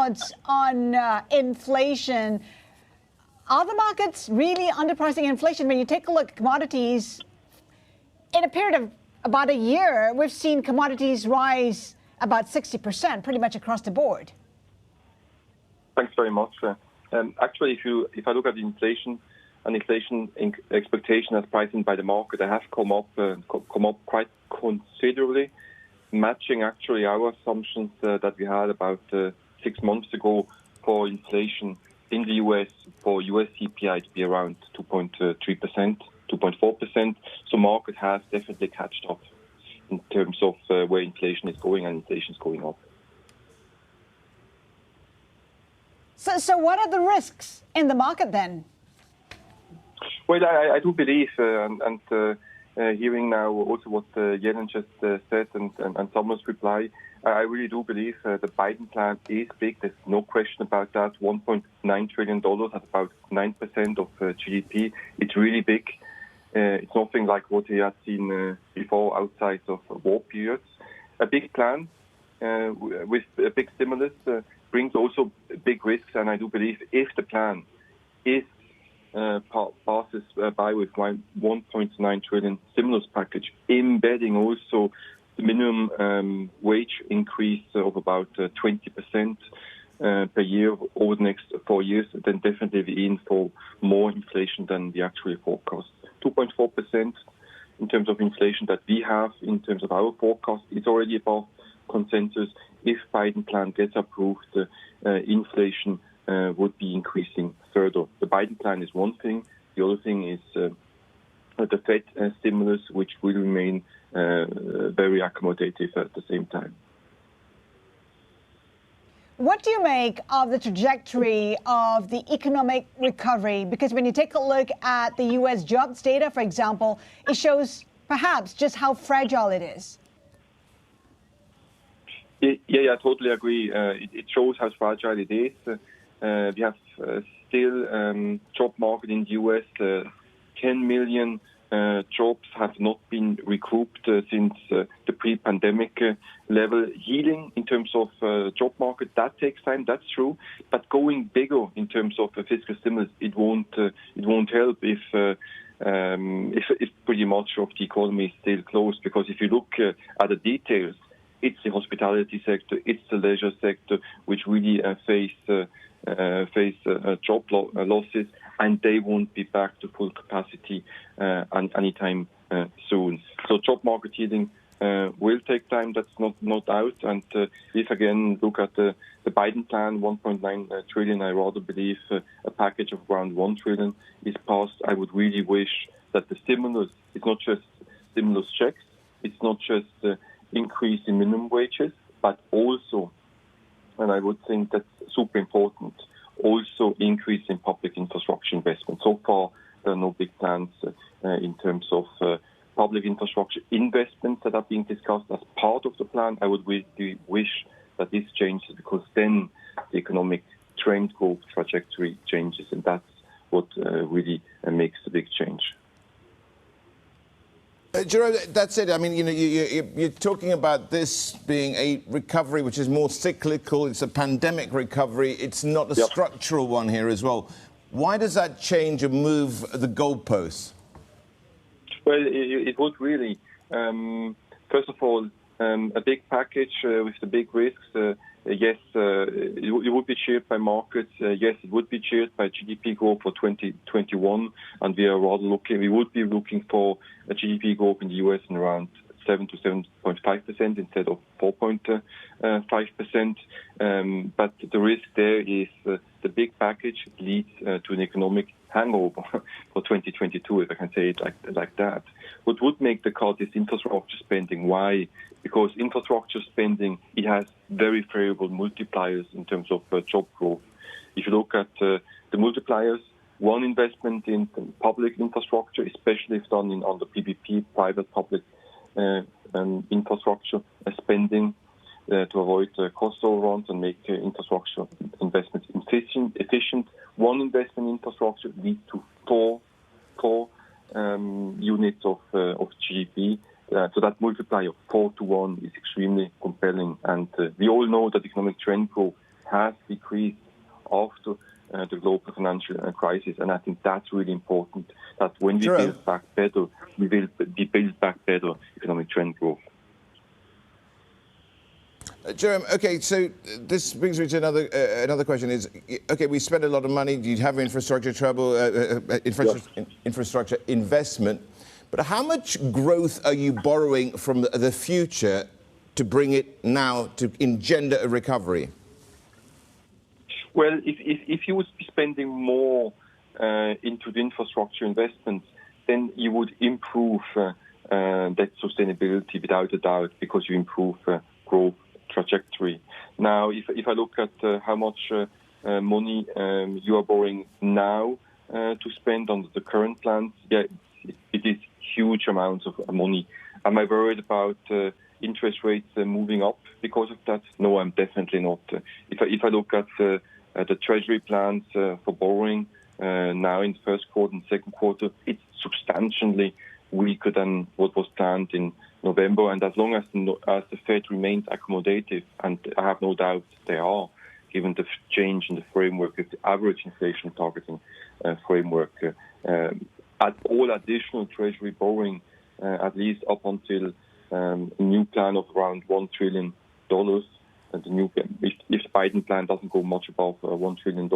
thoughts on inflation. Are the markets really underpricing inflation? When you take a look at commodities, in a period of about a year, we've seen commodities rise about 60%, pretty much across the board. Thanks very much. Actually, if I look at the inflation and inflation expectation as priced by the market, they have come up quite considerably, matching actually our assumptions that we had about 6 months ago for inflation in the US, for US CPI to be around 2.3%, 2.4%. So market has definitely catched up in terms of where inflation is going, and inflation is going up. So what are the risks in the market then? Well, I do believe, and hearing now also what Yellen just said and Thomas' reply, I really do believe the Biden plan is big. There's no question about that. $1.9 trillion at about 9% of GDP. It's really big. It's nothing like what we had seen before outside of war periods. A big plan with a big stimulus brings also big risks, and I do believe if the plan is passes by with $1.9 trillion stimulus package, embedding also the minimum wage increase of about 20% per year over the next 4 years, then definitely we're in for more inflation than the actual forecast. 2.4% in terms of inflation that we have in terms of our forecast is already above consensus. If Biden plan gets approved, inflation would be increasing further. The Biden plan is one thing. The other thing is the Fed stimulus, which will remain very accommodative at the same time. What do you make of the trajectory of the economic recovery? Because when you take a look at the U.S. jobs data, for example, it shows perhaps just how fragile it is. Yeah, I totally agree. It shows how fragile it is. We have still job market in the U.S. 10 million jobs have not been recouped since the pre-pandemic level. Healing in terms of job market, that takes time. That's true. But going bigger in terms of fiscal stimulus, it won't help if pretty much of the economy is still closed. Because if you look at the details, it's the hospitality sector, it's the leisure sector, which really face job losses, and they won't be back to full capacity anytime soon. So job market healing will take time. That's not out. And if again look at the Biden plan, 1.9 trillion, I rather believe a package of around 1 trillion is passed. I would really wish that the stimulus is not just stimulus checks, it's not just increase in minimum wages, but also, and I would think that's super important, also increase in public infrastructure investment. So far, there are no big plans in terms of public infrastructure investments that are being discussed as part of the plan. I would really wish that this changes, because then the economic trend growth trajectory changes, and that's what really makes a big change. Jerome, that's it. I mean, you're talking about this being a recovery which is more cyclical. It's a pandemic recovery. It's not a structural one here as well. Why does that change and move the goalposts? Well, it would really. First of all, a big package with the big risks. Yes, it would be cheered by markets. Yes, it would be cheered by GDP growth for 2021, and we would be looking for a GDP growth in the US in around 7 to 7.5% instead of 4.5%. But the risk there is the big package leads to an economic hangover for 2022, if I can say it like that. What would make the cut is infrastructure spending. Why? Because infrastructure spending, it has very favorable multipliers in terms of job growth. If you look at the multipliers, one investment in public infrastructure, especially if done on the PPP, private-public infrastructure spending, to avoid cost overruns and make infrastructure investments efficient. One investment in infrastructure leads to four units of GDP. So that multiplier of 4 to 1 is extremely compelling. And we all know that economic trend growth has decreased after the global financial crisis, and I think that's really important, that when we build back better, we build back better economic trend growth. Jerome, okay, so this brings me to another question is, okay, we spend a lot of money, you have infrastructure trouble, infrastructure investment, but how much growth are you borrowing from the future to bring it now to engender a recovery? Well, if you would be spending more into the infrastructure investments, then you would improve that sustainability without a doubt, because you improve growth trajectory. Now, if I look at how much money you are borrowing now to spend on the current plans, yeah, it is huge amounts of money. Am I worried about interest rates moving up because of that? No, I'm definitely not. If I look at the Treasury plans for borrowing now in the first quarter and second quarter, it's substantially weaker than what was planned in November. And as long as the Fed remains accommodative, and I have no doubt they are, given the change in the framework of the average inflation targeting framework, at all additional Treasury borrowing, at least up until a new plan of around $1 trillion, and the new, if the Biden plan doesn't go much above $1 trillion,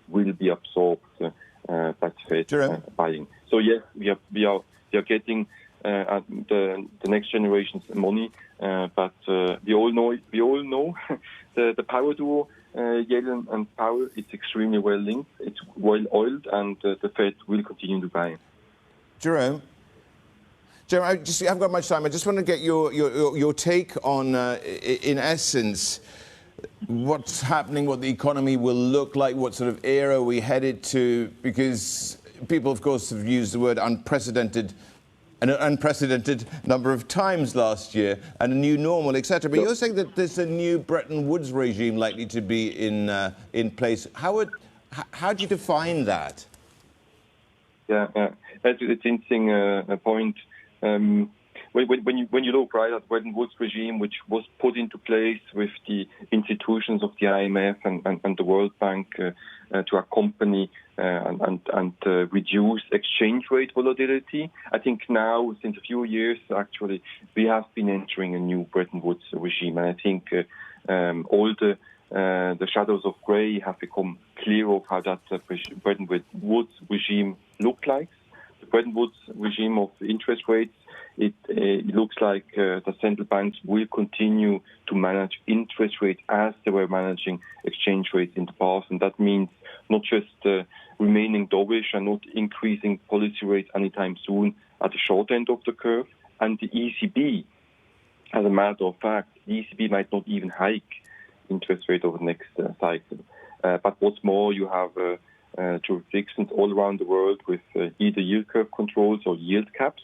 will be absorbed by the Fed buying. So yes, we are getting the next generation's money, but we all know the power duo, Yellen and Powell, it's extremely well linked, it's well oiled, and the Fed will continue to buy. Jerome, I haven't got much time. I just want to get your take on, in essence, what's happening, what the economy will look like, what sort of era we headed to, because people, of course, have used the word unprecedented, an unprecedented number of times last year, and a new normal, etc. But you're saying that there's a new Bretton Woods regime likely to be in place. How do you define that? Yeah, it's an interesting point. When you look right at Bretton Woods regime, which was put into place with the institutions of the IMF and the World Bank to accompany and reduce exchange rate volatility, I think now, since a few years, actually, we have been entering a new Bretton Woods regime. And I think all the shadows of grey have become clear of how that Bretton Woods regime looked like. The Bretton Woods regime of interest rates, it looks like the central banks will continue to manage interest rates as they were managing exchange rates in the past. And that means not just remaining dovish and not increasing policy rates anytime soon at the short end of the curve. And the ECB, as a matter of fact, the ECB might not even hike interest rate over the next cycle. But what's more, you have jurisdictions all around the world with either yield curve controls or yield caps.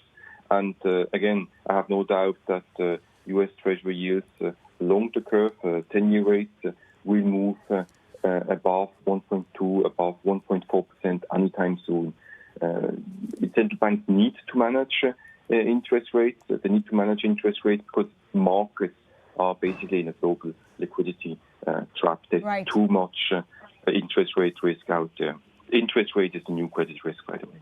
And again, I have no doubt that U.S. Treasury yields along the curve, 10-year rates, will move above 1.2, above 1.4% anytime soon. Central banks need to manage interest rates. They need to manage interest rates because markets are basically in a global liquidity trap. There's too much interest rate risk out there. Interest rate is the new credit risk, by the way.